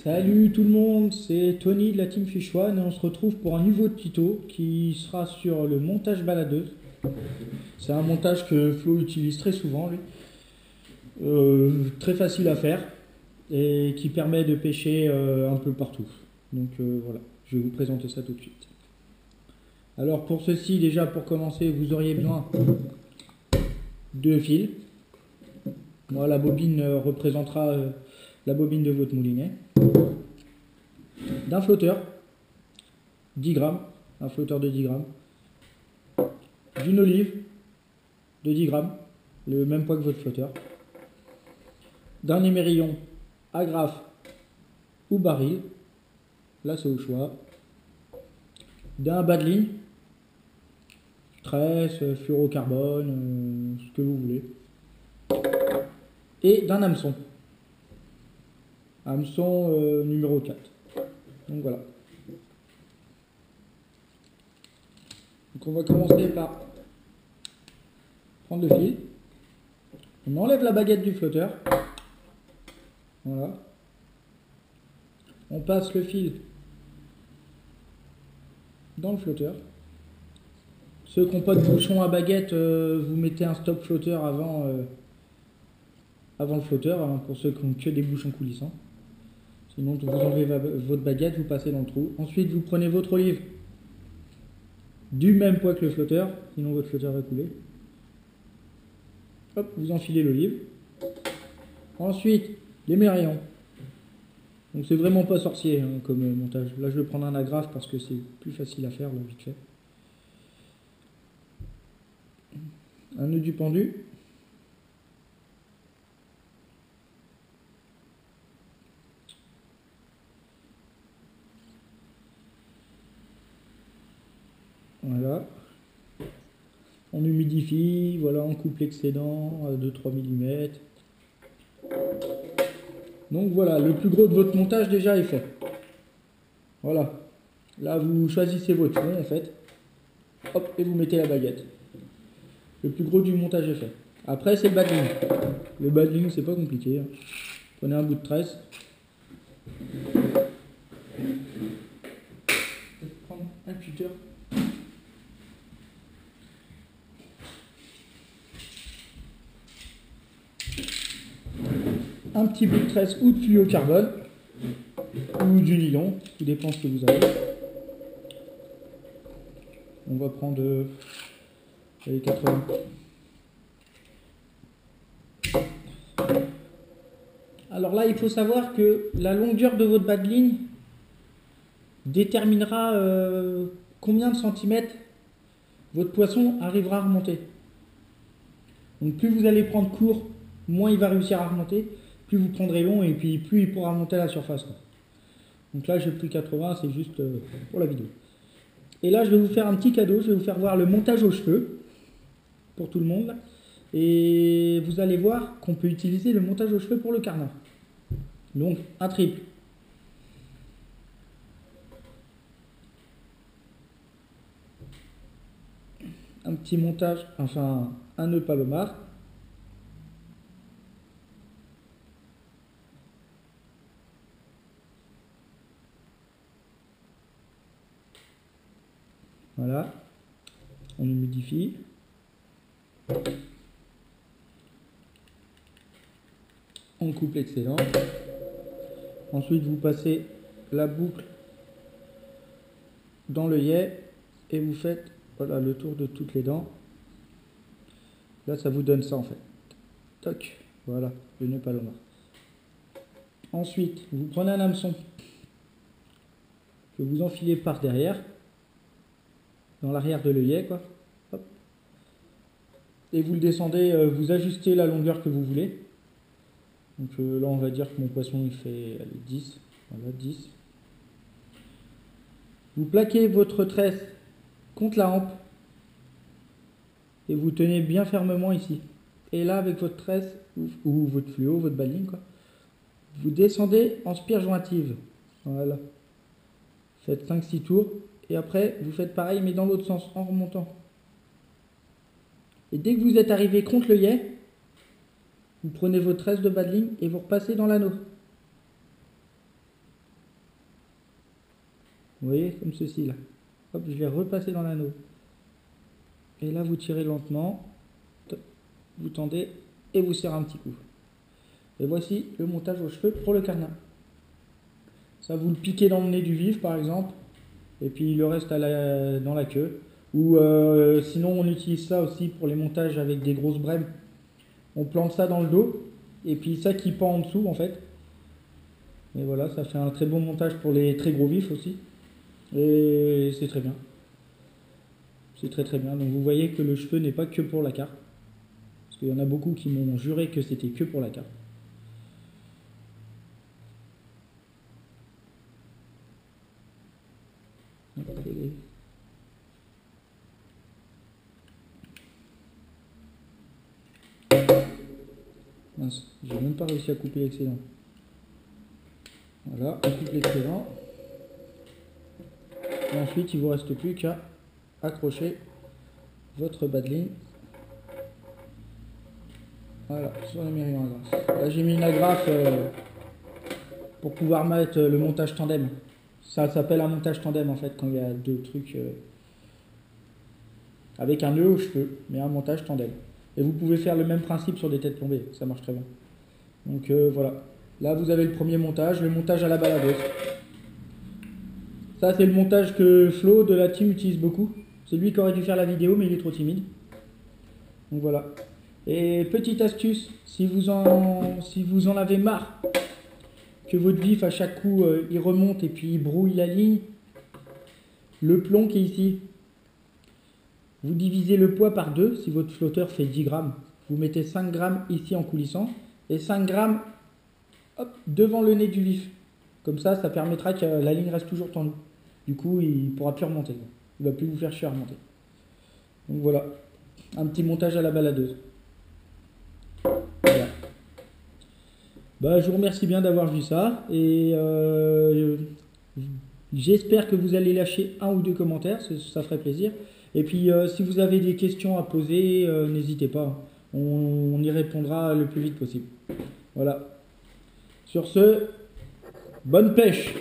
Salut tout le monde, c'est Tony de la team Fish One et on se retrouve pour un nouveau tuto qui sera sur le montage baladeuse. C'est un montage que Flo utilise très souvent lui, très facile à faire et qui permet de pêcher un peu partout. Donc voilà, je vais vous présenter ça tout de suite. Alors pour ceci, déjà pour commencer, vous auriez besoin de fils. Moi, la bobine représentera la bobine de votre moulinet. D'un flotteur, 10 grammes, un flotteur de 10 grammes. D'une olive de 10 grammes, le même poids que votre flotteur. D'un émerillon agrafe ou baril, là c'est au choix. D'un bas de ligne, tresse, fluorocarbone, ce que vous voulez. Et d'un hameçon. Hameçon numéro 4. Donc voilà. Donc on va commencer par prendre le fil. On enlève la baguette du flotteur. Voilà. On passe le fil dans le flotteur. Ceux qui n'ont pas de bouchon à baguette, vous mettez un stop flotteur avant le flotteur, hein, pour ceux qui n'ont que des bouchons coulissants. Sinon, vous enlevez votre baguette, vous passez dans le trou. Ensuite, vous prenez votre olive du même poids que le flotteur, sinon votre flotteur va couler. Hop, vous enfilez l'olive. Ensuite, l'émerillon. Donc c'est vraiment pas sorcier hein, comme montage. Là, je vais prendre un agrafe parce que c'est plus facile à faire, là, vite fait. Un nœud du pendu. Voilà. On humidifie, voilà, on coupe l'excédent à 2-3 mm. Donc voilà, le plus gros de votre montage déjà est fait. Voilà. Là, vous choisissez votre fond en fait. Hop, et vous mettez la baguette. Le plus gros du montage est fait. Après, c'est le badling. Le badling, c'est pas compliqué. Hein. Prenez un bout de tresse. Prendre un cutter. Un petit bout de tresse ou de fluorocarbone ou du nylon, tout dépend ce que vous avez. On va prendre les 80. Alors là, il faut savoir que la longueur de votre bas de ligne déterminera combien de centimètres votre poisson arrivera à remonter. Donc plus vous allez prendre court, moins il va réussir à remonter, plus vous prendrez long et puis plus il pourra remonter à la surface. Donc là j'ai pris 80, c'est juste pour la vidéo. Et là je vais vous faire un petit cadeau, je vais vous faire voir le montage aux cheveux pour tout le monde. Et vous allez voir qu'on peut utiliser le montage aux cheveux pour le carnat. Donc un triple. Un petit montage, enfin un nœud palomar. Voilà, on humidifie. On coupe l'excédent. Ensuite, vous passez la boucle dans l'œillet et vous faites voilà, le tour de toutes les dents. Là, ça vous donne ça en fait. Toc, voilà, le nœud palomar. Ensuite, vous prenez un hameçon que vous enfilez par derrière, dans l'arrière de l'œillet, quoi. Hop. Et vous le descendez, vous ajustez la longueur que vous voulez. Donc là, on va dire que mon poisson, il fait allez, 10. Voilà, 10. Vous plaquez votre tresse contre la hampe et vous tenez bien fermement ici. Et là, avec votre tresse ou votre fluo, votre baling, quoi, vous descendez en spire jointive. Voilà. Faites 5-6 tours. Et après, vous faites pareil, mais dans l'autre sens, en remontant. Et dès que vous êtes arrivé contre l'œillet, vous prenez votre tresse de bas de ligne et vous repassez dans l'anneau. Vous voyez, comme ceci là. Hop, je vais repasser dans l'anneau. Et là, vous tirez lentement, vous tendez et vous serrez un petit coup. Et voici le montage aux cheveux pour le carnat. Ça, vous le piquez dans le nez du vif par exemple, et puis le reste dans la queue. Ou sinon, on utilise ça aussi pour les montages avec des grosses brèmes. On plante ça dans le dos, et puis ça qui pend en dessous en fait. Et voilà, ça fait un très bon montage pour les très gros vifs aussi. Et c'est très bien. C'est très très bien. Donc vous voyez que le cheveu n'est pas que pour la carte. Parce qu'il y en a beaucoup qui m'ont juré que c'était que pour la carte. Mince, j'ai même pas réussi à couper l'excédent. Voilà, on coupe l'excédent. Et ensuite, il ne vous reste plus qu'à accrocher votre bas de ligne. Voilà, sur les mérillons agrafes. Là, j'ai mis une agrafe pour pouvoir mettre le montage tandem. Ça s'appelle un montage tandem en fait, quand il y a deux trucs avec un nœud aux cheveux, mais un montage tandem. Et vous pouvez faire le même principe sur des têtes plombées, ça marche très bien. Donc voilà, là vous avez le premier montage, le montage à la baladeuse. Ça c'est le montage que Flo de la team utilise beaucoup. C'est lui qui aurait dû faire la vidéo, mais il est trop timide. Donc voilà. Et petite astuce, si vous en avez marre que votre vif à chaque coup il remonte et puis il brouille la ligne, le plomb qui est ici, vous divisez le poids par 2. Si votre flotteur fait 10 grammes, vous mettez 5 grammes ici en coulissant et 5 grammes hop, devant le nez du vif. Comme ça, ça permettra que la ligne reste toujours tendue. Du coup, il ne pourra plus remonter. Il ne va plus vous faire chier à remonter. Donc voilà, un petit montage à la baladeuse. Voilà. Bah, je vous remercie bien d'avoir vu ça et j'espère que vous allez lâcher un ou deux commentaires, ça ferait plaisir. Et puis si vous avez des questions à poser, n'hésitez pas, on y répondra le plus vite possible. Voilà. Sur ce, bonne pêche!